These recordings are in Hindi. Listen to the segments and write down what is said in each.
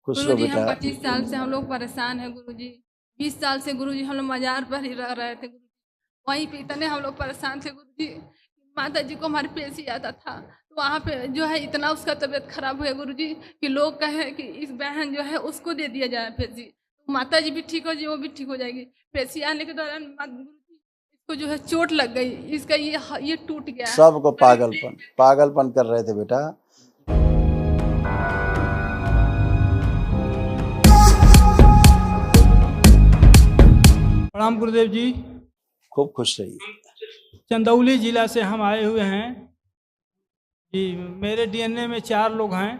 खुश रहो गुरुजी हम बेटा। 25 साल से हम लोग परेशान हैं गुरुजी। 20 साल से गुरुजी हम लोग मजार पर ही रह रहे थे गुरुजी। वहीं पे इतने हम लोग परेशान थे गुरुजी। माता जी को हमारे पेशी आता था तो वहाँ पे जो है इतना उसका तबीयत खराब हुआ गुरुजी कि लोग कहे कि इस बहन जो है उसको दे दिया जाए पेशी, तो माता जी भी ठीक हो जाए, वो भी ठीक हो जाएगी। पेशी आने के दौरान गुरुजी इसको जो है चोट लग गई, इसका ये टूट गया। सबको पागलपन पागलपन कर रहे थे बेटा। प्रणाम गुरुदेव जी। खूब खुश रहिए। चंदौली जिला से हम आए हुए हैं जी। मेरे डीएनए में 4 लोग हैं,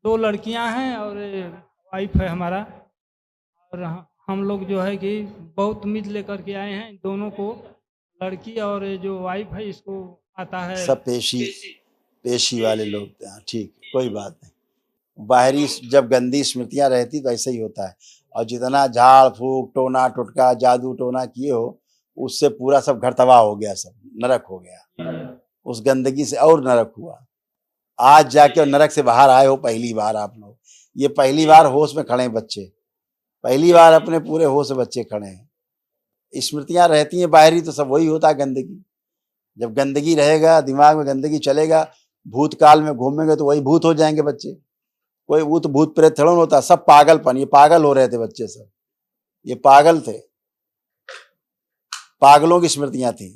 2 लड़कियां हैं और वाइफ है हमारा। और हम लोग जो है कि बहुत उम्मीद लेकर के आए हैं। दोनों को, लड़की और जो वाइफ है, इसको आता है। सब पेशी वाले लोग थे। हाँ ठीक, कोई बात नहीं। बाहरी जब गंदी स्मृतियां रहती तो ऐसे ही होता है। और जितना झाड़ फूक टोना टुटका जादू टोना किए हो, उससे पूरा सब घर तबाह हो गया, सब नरक हो गया। उस गंदगी से और नरक हुआ। आज जाके नरक से बाहर आए हो पहली बार आप लोग। ये पहली बार होश में खड़े हैं बच्चे, पहली बार अपने पूरे होश से बच्चे खड़े हैं। स्मृतियां रहती हैं बाहरी तो सब वही होता है गंदगी। जब गंदगी रहेगा, दिमाग में गंदगी चलेगा, भूतकाल में घूमेंगे तो वही भूत हो जाएंगे बच्चे। कोई वो तो भूत प्रेत थोड़ा होता, सब पागलपन। ये पागल हो रहे थे बच्चे, सब ये पागल थे। पागलों की स्मृतियां थी।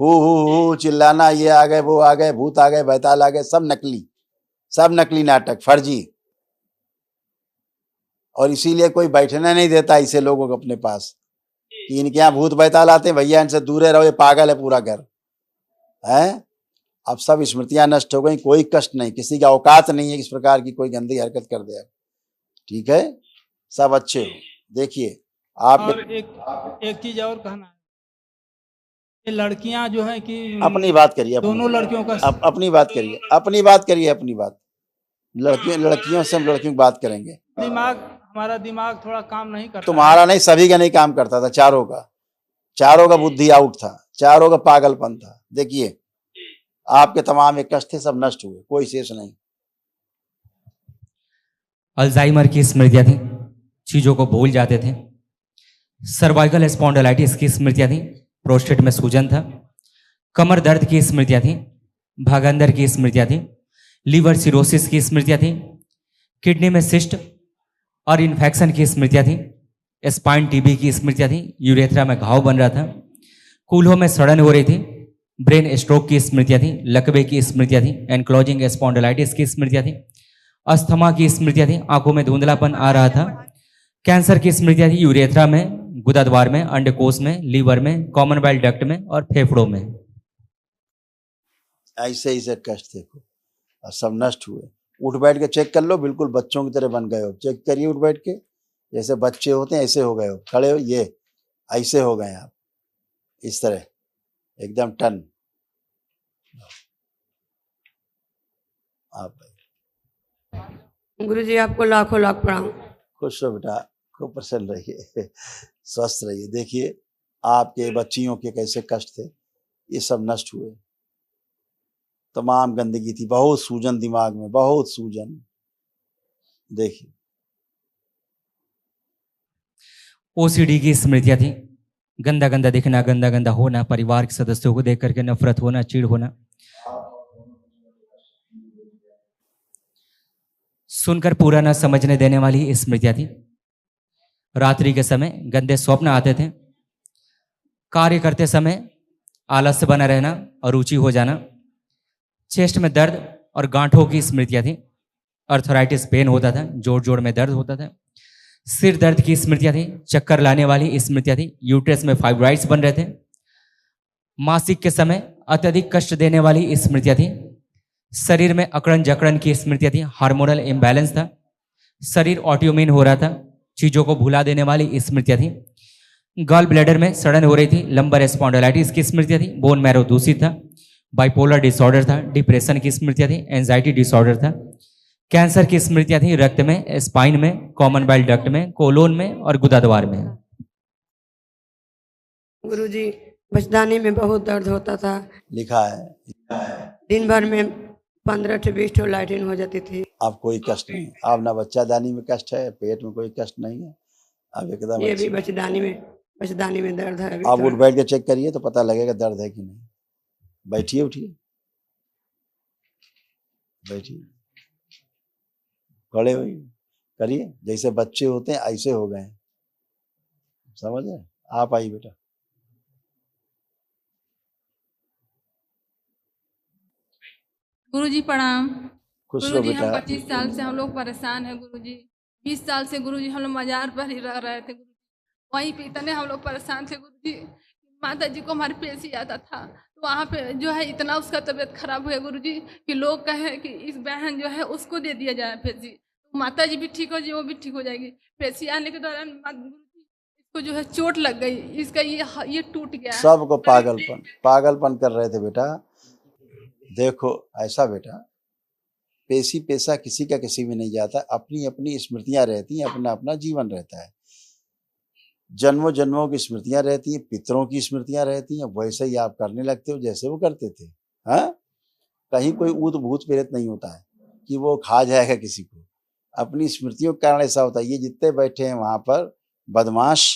हु चिल्लाना, ये आ गए वो आ गए, भूत आ गए बैताल आ गए, सब नकली नाटक, फर्जी। और इसीलिए कोई बैठने नहीं देता ऐसे लोगों को अपने पास कि इनके यहाँ भूत बैताल आते हैं, भैया इनसे दूर रहो, ये पागल है पूरा घर है। अब सब स्मृतियां नष्ट हो गई, कोई कष्ट नहीं, किसी की औकात नहीं है इस प्रकार की कोई गंदी हरकत कर दे। ठीक है, सब अच्छे हो। देखिए आप और एक चीज और कहना है, ये लड़कियां जो है कि अपनी बात करिए, दोनों लड़कियों का अपनी बात करिए, अपनी बात करिए, अपनी बात। लड़कियों से हम लड़कियों की बात करेंगे। हमारा दिमाग थोड़ा काम नहीं करता। तुम्हारा नहीं, सभी का नहीं काम करता था। चारों का बुद्धि आउट था, चारों का पागलपन था। देखिए आपके तमाम एक कष्ट थे, सब नष्ट हुए, कोई शेष नहीं। अल्जाइमर की स्मृतियां थी, चीजों को भूल जाते थे। सर्वाइकल स्पॉन्डिलाइटिस की स्मृतियां थी, प्रोस्टेट में सूजन था। कमर दर्द की स्मृतियां थी, भागंदर की स्मृतियां थी। लीवर सिरोसिस की स्मृतियां थी, किडनी में सिस्ट और इन्फेक्शन की स्मृतियां थी। स्पाइन टीबी की स्मृतियां थी, यूरेथ्रा में घाव बन रहा था। कूल्हों में सड़न हो रही थी। ब्रेन स्ट्रोक की स्मृतियां थी, लकवे की स्मृतियां थी, एनक्लोजिंग स्पॉन्डिलाइटिस की स्मृतियां थी। अस्थमा की स्मृतियां थी, आंखों में धुंधलापन आ रहा था। कैंसर की स्मृतियां थी, यूरेथ्रा में, गुदाद्वार में, अंडकोश में, लीवर में, कॉमन बाइल डक्ट में और फेफड़ों में। ऐसे कष्ट थे और सब नष्ट हुए। उठ बैठ के चेक कर लो, बिल्कुल बच्चों की तरह बन गए हो। चेक करिए उठ बैठ के, जैसे बच्चे होते हैं ऐसे हो गए हो। खड़े हो, ये ऐसे हो गए आप, इस तरह एकदम टन। आप गुरुजी आपको लाखों लाख प्रणाम। खुश रहो बेटा, खूब प्रसन्न रहिए, स्वस्थ रहिए। देखिए आपके बच्चियों के कैसे कष्ट थे, ये सब नष्ट हुए। तमाम गंदगी थी, बहुत सूजन दिमाग में, बहुत सूजन। देखिए ओसीडी की स्मृतियां थी, गंदा गंदा दिखना, गंदा गंदा होना, परिवार के सदस्यों को देख करके नफरत होना, चिढ़ होना। सुनकर पूरा न समझने देने वाली स्मृतियां थी। रात्रि के समय गंदे स्वप्न आते थे। कार्य करते समय आलस्य बना रहना, अरुचि हो जाना। चेस्ट में दर्द और गांठों की स्मृतियां थी। अर्थराइटिस पेन होता था, जोड़ जोड़ में दर्द होता था। सिर दर्द की स्मृतियां थी, चक्कर लाने वाली स्मृतियां थी। यूट्रस में फाइब्राइड्स बन रहे थे। मासिक के समय अत्यधिक कष्ट देने वाली स्मृतियां थी। शरीर में अकड़न जकड़न की स्मृतियां थी, हार्मोनल इम्बैलेंस था। शरीर ऑटोइम्यून हो रहा था, चीजों को भुला देने वाली स्मृतियां थी। गॉल ब्लैडर में सड़न हो रही थी, लंबर स्पॉन्डिलाइटिस की स्मृतियां थी। बोन मैरो दूषित था, बाइपोलर डिसऑर्डर था, डिप्रेशन की स्मृतियां थी, एंजाइटी डिसऑर्डर था। कैंसर की स्मृतियां थी, रक्त में, स्पाइन में, कॉमन बाइल डक्ट में, कोलोन में और गुदाद्वार में। गुरुजी बचदानी में बहुत दर्द होता था। लिखा है दिन भर में 15 से 20 ठो लैट्रिन हो जाती थी। अब कोई कष्ट नहीं है। अब ना बच्चादानी में कष्ट है, पेट में कोई कष्ट नहीं है, अब एकदम ये अच्छी भी बचदानी में दर्द है अभी आप तो। उठ बैठ के चेक करिए तो पता लगेगा दर्द है कि नहीं। बैठिए, उठिए, बैठिए, खड़े होइए, करिए, जैसे बच्चे होते हैं ऐसे हो गए हैं, समझ रहे? आप आइए बेटा। गुरुजी प्रणाम। खुश रहो गुरुजी हम बेटा। 25 साल से हम लोग परेशान हैं गुरुजी। 20 साल से गुरुजी हम लोग मजार पर ही रह रहे थे गुरुजी। वहीं पे इतने हम लोग परेशान थे गुरुजी। माता जी को हमारे पेशी आता था तो वहाँ पे जो है इतना उसका तबीयत खराब हुआ गुरुजी कि लोग कहे कि इस बहन जो है उसको दे दिया जाए पेशी, तो माता जी भी ठीक हो जाए, वो भी ठीक हो जाएगी। पेशी आने के दौरान गुरुजी इसको जो है चोट लग गई, इसका ये टूट गया। सबको पागलपन कर रहे थे बेटा। देखो ऐसा बेटा, पेशी पेशा किसी का किसी में नहीं जाता, अपनी अपनी स्मृतियां रहती हैं, अपना अपना जीवन रहता है, जन्मों जन्मों की स्मृतियां रहती हैं, पितरों की स्मृतियां रहती हैं, वैसे ही आप करने लगते हो जैसे वो करते थे। हाँ, कहीं कोई ऊत भूत प्रेत नहीं होता है कि वो खा जाएगा किसी को, अपनी स्मृतियों के कारण ऐसा होता है। ये जितने बैठे हैं वहां पर बदमाश,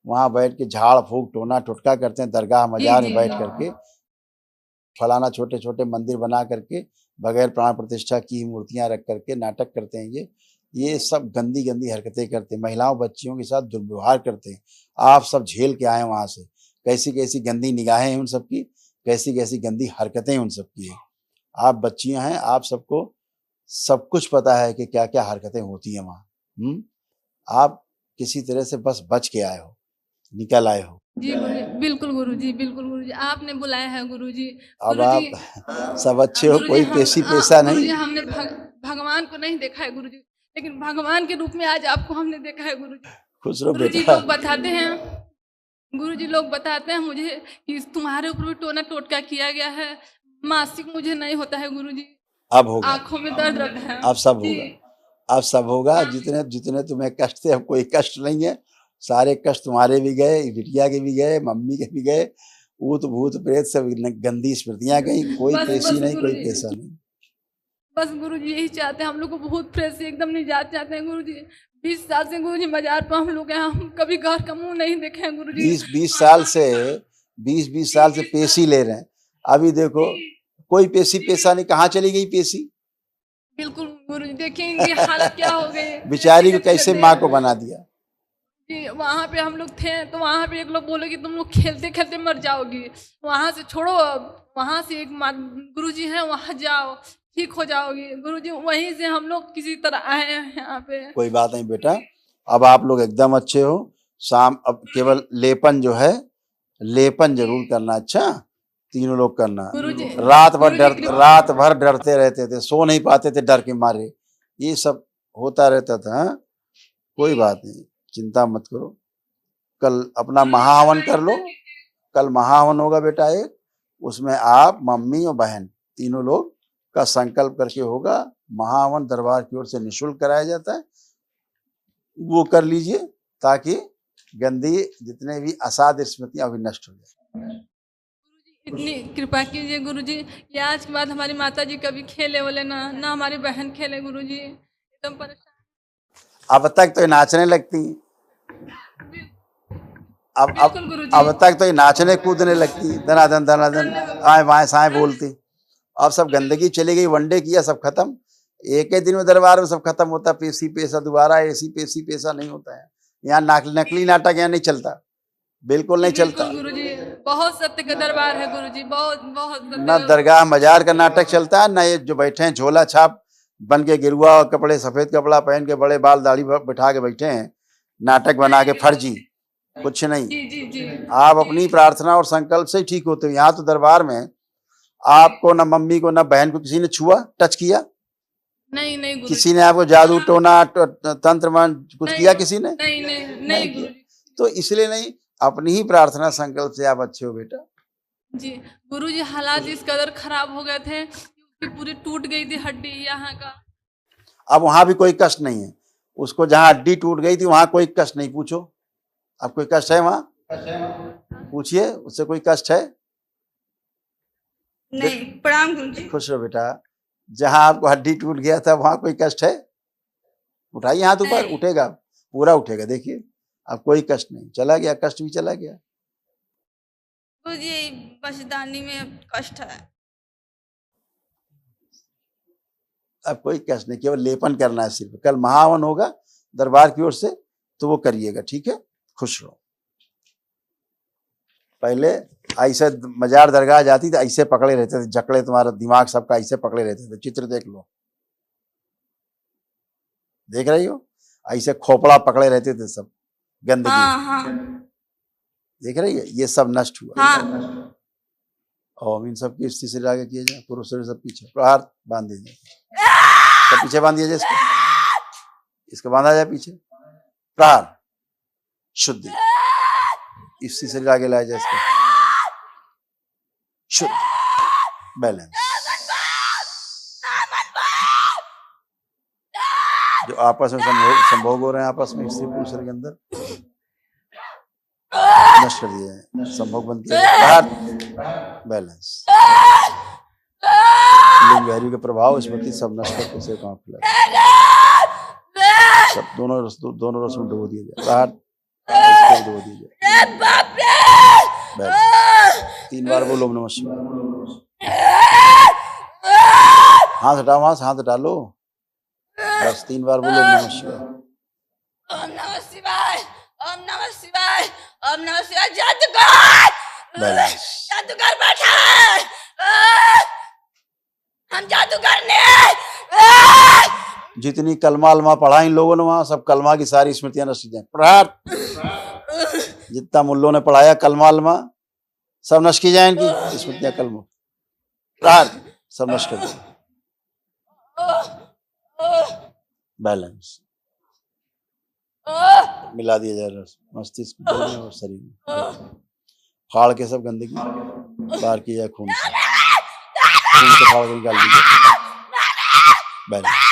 वहां बैठ के झाड़ फूक टोना टुटका करते हैं, दरगाह मजार में बैठ करके फलाना छोटे छोटे मंदिर बना करके बगैर प्राण प्रतिष्ठा की मूर्तियां रख करके नाटक करते हैं। ये सब गंदी गंदी हरकतें करते हैं, महिलाओं बच्चियों के साथ दुर्व्यवहार करते हैं। आप सब झेल के आए वहां से, कैसी कैसी गंदी निगाहें हैं उन सबकी, कैसी कैसी गंदी हरकतें उन सबकी हैं। आप बच्चियां हैं, आप सबको सब कुछ पता है कि क्या क्या हरकतें होती हैं वहाँ। आप किसी तरह से बस बच के आए हो, निकल आए हो। जी गुरुजी, बिल्कुल गुरुजी, बिल्कुल गुरुजी, आपने बुलाया है गुरुजी। अब गुरुजी आप सब अच्छे हो, गुरुजी कोई पेशी पेशा गुरुजी नहीं। हमने भगवान को नहीं देखा है गुरुजी, लेकिन भगवान के रूप में आज आपको हमने देखा है गुरुजी। खुश रहो गुरुजी बेटा। लोग बताते हैं, गुरुजी लोग बताते हैं मुझे कि तुम्हारे ऊपर भी टोना टोटका किया गया है, मासिक मुझे नहीं होता है गुरुजी, अब होगा, आंखों में दर्द रहता है। अब सब जी। होगा, अब सब होगा। जितने जितने तुम्हें कष्ट थे, अब कोई कष्ट नहीं है। सारे कष्ट तुम्हारे भी गए, बिटिया के भी गए, मम्मी के भी गए, ऊत भूत प्रेत सब गंदी स्मृतियां गई। कोई बस पेशी नहीं, कोई गुरुजी, पैसा नहीं। बस गुरुजी यही चाहते हैं, हम लोग को बहुत फ्रेश से एकदम निजात चाहते हैं गुरुजी। 20 साल से गुरुजी मजार पर हम लोग हैं, हम कभी घर का मुंह नहीं देखे हैं गुरुजी। 20 साल से 20 साल से पेशी ले रहे हैं। अभी देखो कोई पेशी पैसा नहीं, कहाँ चली गई पेशी? बिल्कुल गुरुजी, देखिए इनकी हालत क्या हो गई। बेचारी को कैसे माँ को बना दिया। जी, वहाँ पे हम लोग थे तो वहाँ पे एक लोग बोले कि तुम लोग खेलते खेलते मर जाओगी, वहाँ से छोड़ो, वहाँ से एक गुरुजी हैं वहाँ जाओ, ठीक हो जाओगी। गुरुजी वहीं से हम लोग किसी तरह आए हैं यहाँ पे। कोई बात नहीं बेटा, अब आप लोग एकदम अच्छे हो। शाम अब केवल लेपन जो है, लेपन जरूर करना। अच्छा, तीनों लोग करना। गुरुजी रात भर डरते रहते थे, सो नहीं पाते थे डर के मारे, ये सब होता रहता था। हाँ? कोई बात नहीं, चिंता मत करो। कल अपना महाहवन कर लो, कल महाहवन होगा बेटा एक, उसमें आप मम्मी और बहन तीनों लोग का संकल्प करके होगा। महाहवन दरबार की ओर से निःशुल्क कराया जाता है, वो कर लीजिए ताकि गंदी जितने भी असाध स्मृतियां अभी नष्ट हो जाए। इतनी कृपा कीजिए गुरुजी कि आज के बाद हमारी माता जी कभी खेले वाले ना हमारी बहन खेले गुरुजी, एकदम परेशान। अब तक तो ये नाचने लगती, बिल्कुल गुरुजी। अब तक तो ये नाचने कूदने लगती, धनाधन धनाधन आए बाएं साएं बोलती। अब सब गंदगी चली गई, वनडे किया, सब खत्म। एक ही दिन में दरबार में सब खत्म होता। पेशी पैसा दोबारा ऐसी पेशी पैसा नहीं होता है यहाँ। नकली नाटक यहाँ नहीं चलता, बिल्कुल नहीं चलता। गुरुजी बहुत सत्य का दरबार है गुरुजी, बहुत बहुत न दरगाह मजार का नाटक चलता है, न ये जो बैठे हैं झोला छाप बन के, गिरुआ कपड़े सफेद कपड़ा पहन के, बड़े बाल दाढ़ी बिठा के बैठे हैं, नाटक बना के फर्जी, कुछ नहीं। जी। आप अपनी प्रार्थना और संकल्प से ही ठीक होते हो। यहाँ तो दरबार में आपको न मम्मी को न बहन को किसी ने छुआ, टच किया? नहीं गुरुजी। किसी ने आपको जादू टोना तंत्र मान कुछ किया किसी ने? नहीं गुरुजी। तो इसलिए नहीं, अपनी ही प्रार्थना संकल्प से आप अच्छे हो बेटा। जी गुरुजी, हालात इस कदर खराब हो गए थे कि पूरी टूट गई थी हड्डी यहाँ का। अब वहां भी कोई कष्ट नहीं है, उसको जहाँ हड्डी टूट गई थी वहां कोई कष्ट नहीं। पूछो, अब कोई कष्ट है वहां? पूछिए उससे, कोई कष्ट है? नहीं। प्रणाम गुरुजी। खुश रहो बेटा। जहां आपको हड्डी टूट गया था वहां कोई कष्ट है? उठाइए हाथ ऊपर, नहीं। उठेगा, पूरा उठेगा। देखिए अब कोई कष्ट नहीं, चला गया, कष्ट भी चला गया। गुरुजी बचदानी में कष्ट है। अब कोई कष्ट नहीं, केवल लेपन करना है सिर्फ। कल महावन होगा दरबार की ओर से, तो वो करिएगा, ठीक है? खुश रहो। पहले ऐसे मजार दरगाह जाती तो ऐसे पकड़े रहते थे, जकड़े, तुम्हारा दिमाग सबका ऐसे पकड़े रहते थे। चित्र देख लो, देख रही हो? ऐसे खोपड़ा पकड़े रहते थे सब, गंदगी। हाँ हाँ देख रही है? ये सब नष्ट हुआ। हाँ। और इन सब की स्थिति से आगे किए जाए, पुरुष शरीर सब पीछे, प्रहार बांध दीजिए, सब पीछे बांध दिया जाए, इसको बांधा जाए पीछे, प्रहार, शुद्धि, इसी शरीर आगे लाया जाए, इसको शुद्ध, बैलेंस। जो आपस में संभोग हो रहे हैं, आपस में स्त्री पुरुष के अंदर, नष्ट कर दिया है, संभोग बंद किया, प्रहार, बैलेंस। लिंग बहरी के प्रभाव, स्मृति सब नष्ट करके से काम खुला, सब दोनों रस में डुबो दिया जाए, प्रहार, इसको डुबो दिया जाए, बैलेंस। 3 बार बोलो ओम नमः शिवाय। हाथ हटाओ, वहां से हाथ हटा लो, बस 3 बार बोलो ओम नमः शिवाय। ओम नमः शिवाय, ओम नमः शिवाय, ओम नमः शिवाय। जादूगर, बैलेंस। जादूगर बैठा है, हम जादूगर ने। जितनी कलमा अलमा पढ़ा इन लोगों ने वहां, सब कलमा की सारी स्मृतियां नष्ट की जाए, प्रहार। जितना मुल्लों ने पढ़ाया कलमा अलमा, सब नष्ट की जाए, इनकी स्मृतियां कलमा, प्रहार, सब नष्ट कर दो, बैलेंस। मिला दिया जाए रस मस्तिष्क में और शरीर में, फाड़ के सब गंदगी बाहर की जाए, खून से फाड़ के निकाल दीजिए, बैलेंस।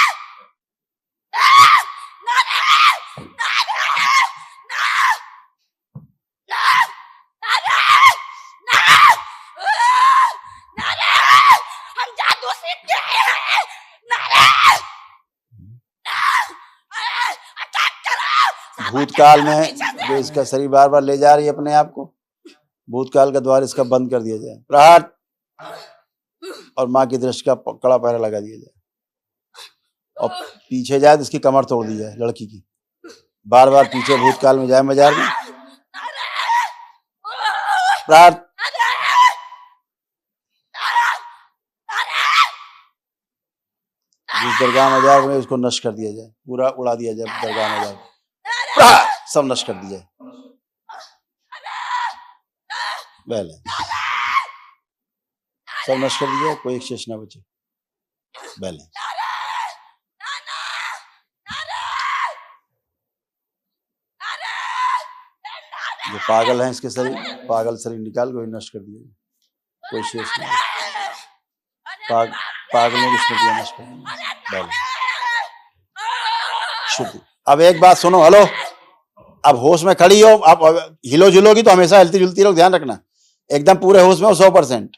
हम जादू सीखते हैं। भूतकाल में जो इसका शरीर बार बार ले जा रही है अपने आप को, भूतकाल का द्वार इसका बंद कर दिया जाए, प्रहार, और माँ की दृष्टि का कड़ा पहरा लगा दिया जाए, और पीछे जाए तो इसकी कमर तोड़ दी जाए, लड़की की। बार बार पीछे भूतकाल में जाए मजार में, प्रहार। जिस दरगाह मजार में उसको नष्ट कर दिया जाए, पूरा उड़ा दिया जाए दरगाह मजार, प्रहार, सब नष्ट कर दिया जाए, बैलेंस। सब नष्ट कर दिया, कोई एक शेष ना बचे, बैलेंस। जो पागल हैं इसके शरीर, पागल शरीर निकाल कोई नष्ट कर दिया, कोई शेष नहीं, पागलों की स्मृतियां नष्ट कर दी, बैलेंस, शुद्धि। अब एक बात सुनो, हेलो, अब होश में खड़ी हो, आप हिलो जुलोगी तो हमेशा हिलती जुलती रहो, ध्यान रखना, एकदम पूरे होश में हो 100%।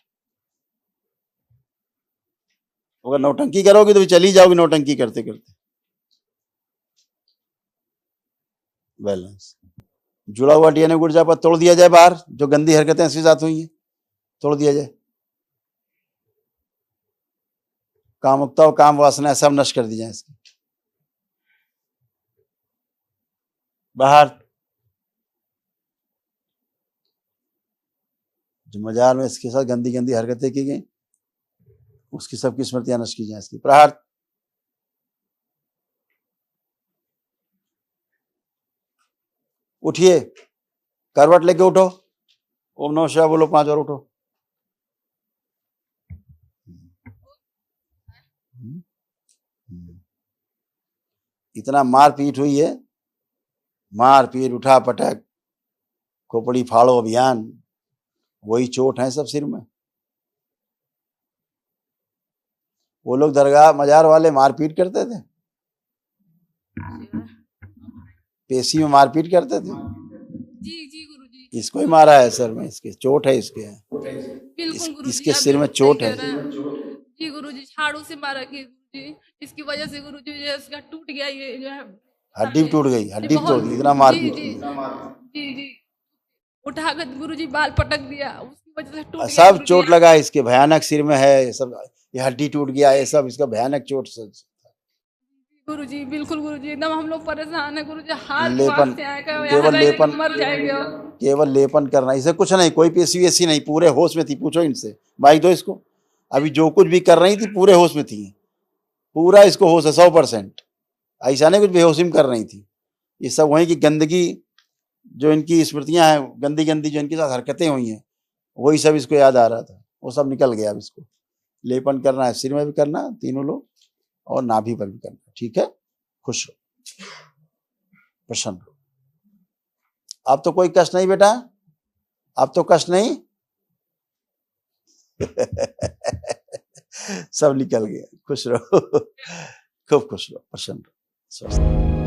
अगर नौटंकी करोगी तो चली जाओगी नौटंकी करते करते, बैलेंस। जुड़ा हुआ डीएनए गुर्जा पर तोड़ दिया जाए बाहर, जो गंदी हरकतें इसके साथ हुई हैं तोड़ दिया जाए, कामुकता और काम वासना सब नष्ट कर दी जाए इसकी, बाहर। जो मजार में इसके साथ गंदी गंदी हरकतें की गई, उसकी सबकी स्मृतियां नष्ट की जाए इसकी, प्रहार। उठिए, करवट लेके उठो, ओम नमः शिवाय बोलो, 5 बार उठो। इतना मार पीट हुई है, मार पीट, उठा पटक, खोपड़ी फाड़ो अभियान, वही चोट है सब सिर में। वो लोग दरगाह मजार वाले मारपीट करते थे, पेशी में मारपीट करते थे। जी जी गुरुजी, इसको ही मारा है सर में, इसके चोट है, इसके बिल्कुल गुरुजी, इसके आप सिर में बिल्कुल चोट सही है। कह रहे हैं। जी गुरुजी, झाड़ झाड़ू से मारा कि गुरुजी इसकी वजह से गुरुजी जो है इसका टूट गया ये जो है हड्डी भी टूट गई, हड्डी भी बहुत- तोड़ दी, इतना मार जी पीट जी जी उठा कर गुरुजी बाल पटक दिया उसकी वजह से टूट गया सब गुरुजी। चोट लगा है इसके, भयानक सिर में है ये सब, ये हड्डी टूट गया, ये सब इसका भयानक चोट गुरुजी बिल्कुल गुरुजी एकदम हम लोग परेशान है गुरुजी हाथ लेपन, से आएगा केवल लेपन, मर जाएंगे केवल लेपन करना, इसे कुछ नहीं, कोई पेशी वेशी नहीं, पूरे होश में थी। पूछो इनसे, माइक दो इसको। अभी जो कुछ भी कर रही थी पूरे होश में थी, पूरा इसको होश है 100%। ऐसा नहीं कुछ बेहोशी में कर रही थी। ये सब वहीं की गंदगी, जो इनकी स्मृतियां हैं गंदी गंदी, जो इनके साथ हरकतें हुई हैं, वही सब इसको याद आ रहा था, वो सब निकल गया। अब इसको लेपन करना है, सिर में भी करना तीनों लोग, और नाभि पर भी करना। ठीक है, खुश रहो, प्रसन्न रहो। अब तो कोई कष्ट नहीं बेटा, अब तो कष्ट नहीं सब निकल गया। खुश रहो, खूब खुश रहो, प्रसन्न रहो, स्वस्थ रहो।